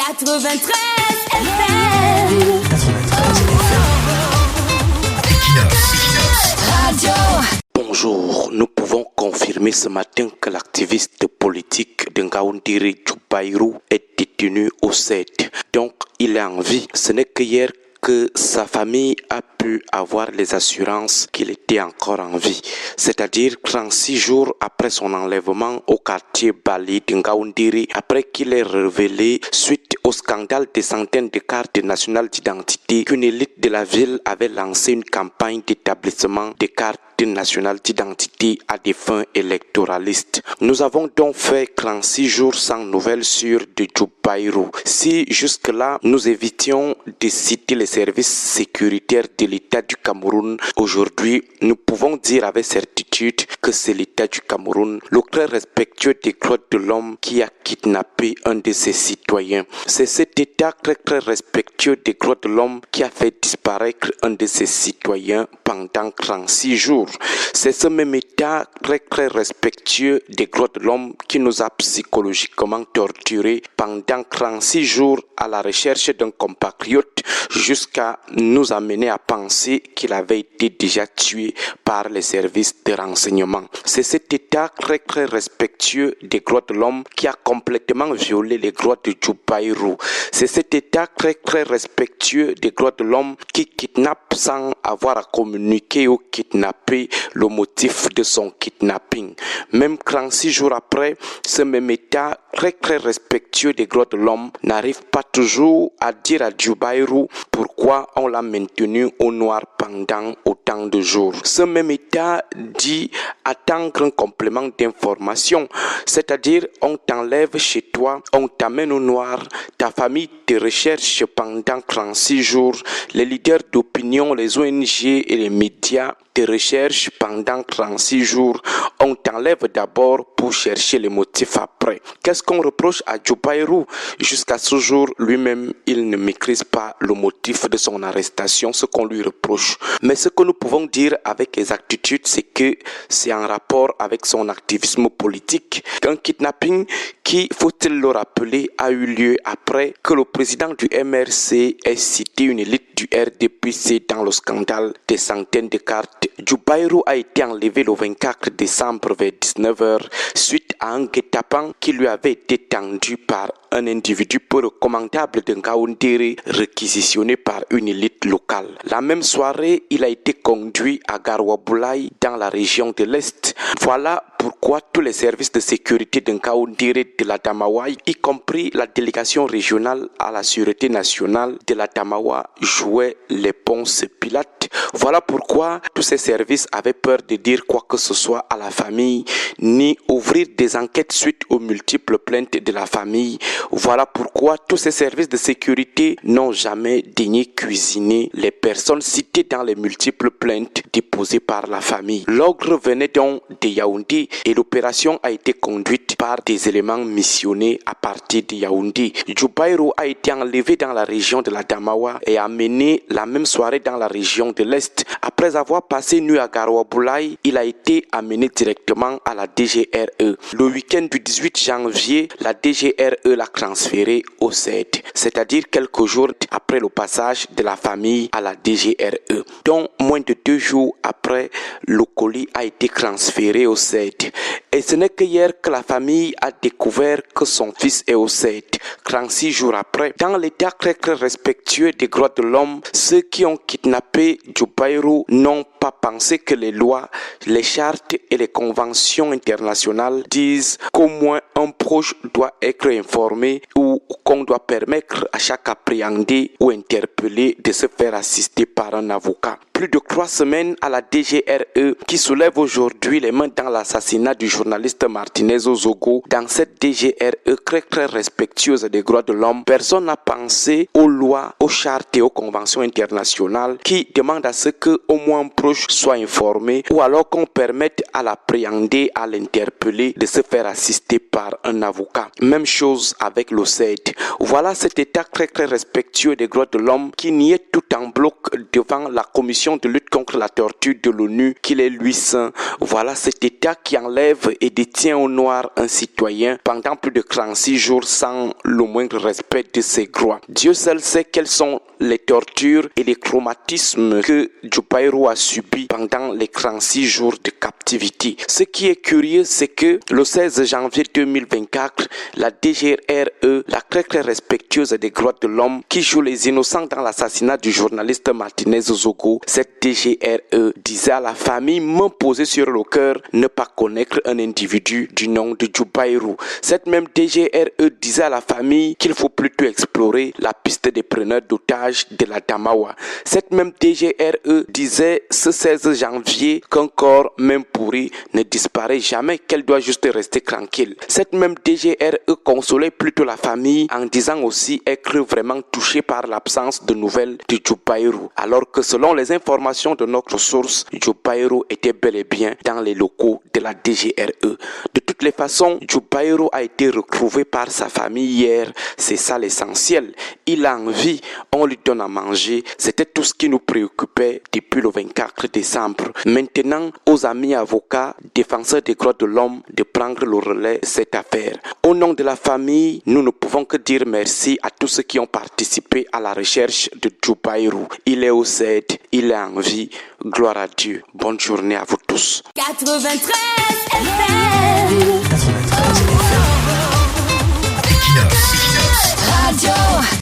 93 FM. Radio. Bonjour, nous pouvons confirmer ce matin que l'activiste politique de Ngaoundéré Djoubaïrou est détenu au CED. Donc, il est en vie. Ce n'est que hier que sa famille a pu avoir les assurances qu'il était encore en vie. C'est-à-dire 36 jours après son enlèvement au quartier Bali de Ngaoundéré, après qu'il ait révélé, suite au scandale des centaines de cartes nationales d'identité, qu'une élite de la ville avait lancé une campagne d'établissement des cartes nationales d'identité à des fins électoralistes. Nous avons donc fait 36 jours sans nouvelles sur de Djoubaïrou. Si jusque-là, nous évitions de citer les services sécuritaires de l'État du Cameroun, aujourd'hui, nous pouvons dire avec certitude que c'est l'État du Cameroun, le très respectueux des droits de l'homme, qui a kidnappé un de ses citoyens. C'est cet État très respectueux des droits de l'homme qui a fait disparaître un de ses citoyens pendant 36 jours. C'est ce même État très respectueux des droits de l'homme qui nous a psychologiquement torturés pendant 36 jours à la recherche d'un compatriote jusqu'à nous amener à penser qu'il avait été déjà tué par les services de renseignement. C'est cet État très respectueux des droits de l'homme qui a complètement violé les droits de Djoubaïrou. C'est cet État très respectueux des droits de l'homme qui kidnappe sans avoir à communiquer ou kidnapper le motif de son kidnapping. Même 36 jours après, ce même État très respectueux des droits de l'homme n'arrive pas toujours à dire à Djoubaïrou pourquoi on l'a maintenu au noir pendant autant de jours. Ce même État dit attendre un complément d'information, c'est-à-dire on t'enlève chez toi, on t'amène au noir, ta famille te recherche pendant 36 jours, les leaders d'opinion, les ONG et les médias te recherchent pendant 36 jours, on t'enlève d'abord pour chercher les motifs après. Qu'est-ce qu'on reproche à Djoubaïrou? Jusqu'à ce jour, lui-même, il ne maîtrise pas le motif de son arrestation, ce qu'on lui reproche. Mais ce que nous pouvons dire avec exactitude, c'est que c'est en rapport avec son activisme politique. Un kidnapping qui, faut-il le rappeler, a eu lieu après que le président du MRC ait cité une élite du RDPC dans le scandale des centaines de cartes. Djoubaïrou a été enlevé le 24 décembre vers 19h suite à un guet-apens qui lui avait été tendu par un individu peu recommandable de Ngaoundéré réquisitionné par une élite locale. La même soirée, il a été conduit à Garoua-Boulaye dans la région de l'Est. Voilà pourquoi tous les services de sécurité de Ngaoundéré de la Damawa, y compris la délégation régionale à la sûreté nationale de la Damawa, jouaient les Ponce Pilate. Voilà pourquoi tous ces services avaient peur de dire quoi que ce soit à la famille, ni ouvrir des enquêtes suite aux multiples plaintes de la famille. Voilà pourquoi tous ces services de sécurité n'ont jamais daigné cuisiner les personnes citées dans les multiples plaintes déposées par la famille. L'ogre venait donc de Yaoundé et l'opération a été conduite par des éléments missionnés à partir de Yaoundé. Djoubaïrou a été enlevé dans la région de la Damawa et amené la même soirée dans la région de l'Est. Après avoir passé nuit à Garoua-Boulaye, il a été amené directement à la DGRE. Le week-end du 18 janvier, la DGRE l'a transféré au CED, c'est-à-dire quelques jours après le passage de la famille à la DGRE. Donc, moins de 2 jours après, le colis a été transféré au CED. Et ce n'est que hier que la famille a découvert que son fils est au CED. 36 jours après, dans l'état très respectueux des droits de l'homme, ceux qui ont kidnappé Djoubaïrou n'ont pas pensé que les lois, les chartes et les conventions internationales disent qu'au moins un proche doit être informé ou qu'on doit permettre à chaque appréhendé ou interpellé de se faire assister par un avocat. Plus de 3 semaines à la DGRE qui soulève aujourd'hui les mains dans l'assassinat du journaliste Martinez Ozogo. Dans cette DGRE très respectueuse des droits de l'homme, personne n'a pensé aux lois, aux chartes et aux conventions internationales qui demandent à ce que au moins un proche soit informé ou alors qu'on permette à l'appréhendé, à l'interpeller de se faire assister par un avocat. Même chose avec le CED. Voilà cet état très respectueux des droits de l'homme qui niait tout en bloc devant la commission commission de lutte contre la torture de l'ONU qu'il est lui saint. Voilà cet État qui enlève et détient au noir un citoyen pendant plus de 36 jours sans le moindre respect de ses droits. Dieu seul sait quelles sont les tortures et les traumatismes que Djoubaïrou a subis pendant les 36 jours de captivité. Ce qui est curieux, c'est que le 16 janvier 2024, la DGRE, la très respectueuse des droits de l'homme, qui joue les innocents dans l'assassinat du journaliste Martinez Zogo, cette DGRE disait à la famille, main posée sur le cœur, ne pas connaître un individu du nom de Djoubaïrou. Cette même DGRE disait à la famille qu'il faut plutôt explorer la piste des preneurs d'otages de la Damawa. Cette même DGRE disait ce 16 janvier qu'un corps même pourri ne disparaît jamais, qu'elle doit juste rester tranquille. Cette même DGRE consolait plutôt la famille en disant aussi être vraiment touchée par l'absence de nouvelles de Djoubaïrou, alors que selon les informations de notre source, Djoubaïrou était bel et bien dans les locaux de la DGRE. De toutes les façons, Djoubaïrou a été retrouvé par sa famille hier, c'est ça l'essentiel. Il a envie, on lui donne à manger, c'était tout ce qui nous préoccupait depuis le 24 décembre. Maintenant, aux amis avocats, défenseurs des droits de l'homme, de prendre le relais de cette affaire. Au nom de la famille, nous ne pouvons que dire merci à tous ceux qui ont participé à la recherche de Djoubaïrou. Il est au CED, il est en vie, gloire à Dieu. Bonne journée à vous tous. 93 FM.